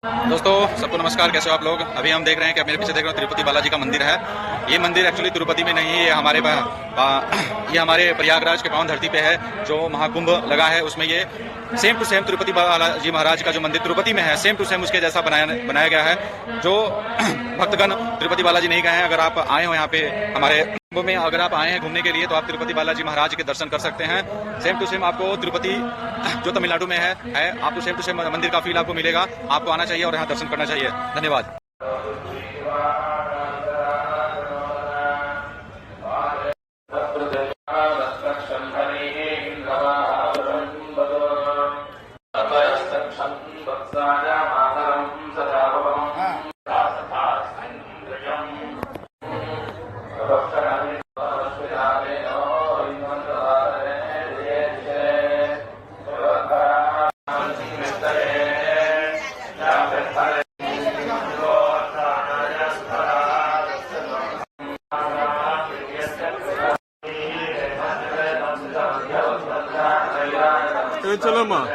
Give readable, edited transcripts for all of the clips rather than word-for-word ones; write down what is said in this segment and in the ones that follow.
दोस्तों सबको नमस्कार। कैसे हो आप लोग। अभी हम देख रहे हैं कि मेरे पीछे देख रहे हो तिरुपति बालाजी का मंदिर है। ये मंदिर एक्चुअली तिरुपति में नहीं है, ये हमारे प्रयागराज के पावन धरती पे है। जो महाकुंभ लगा है उसमें ये same to same Tirupati Balaji महाराज का जो मंदिर तिरुपति में है सेम टू सेम उसके जैसा बनाया गया है। जो भक्तगण तिरुपति बालाजी नहीं गए हैं, अगर आप आए हो यहाँ पे हमारे कुंभ में, अगर आप आए हैं घूमने के लिए तो आप तिरुपति बालाजी महाराज के दर्शन कर सकते हैं। सेम टू सेम आपको तिरुपति जो तमिलनाडु में है आपको सेम टू सेम मंदिर का फील आपको मिलेगा। आपको आना चाहिए और यहाँ दर्शन करना चाहिए। धन्यवाद। चलो माँ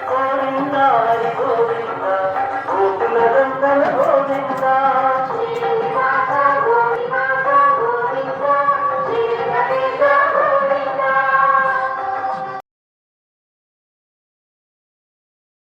Govinda, Govinda, Govinda, Govinda.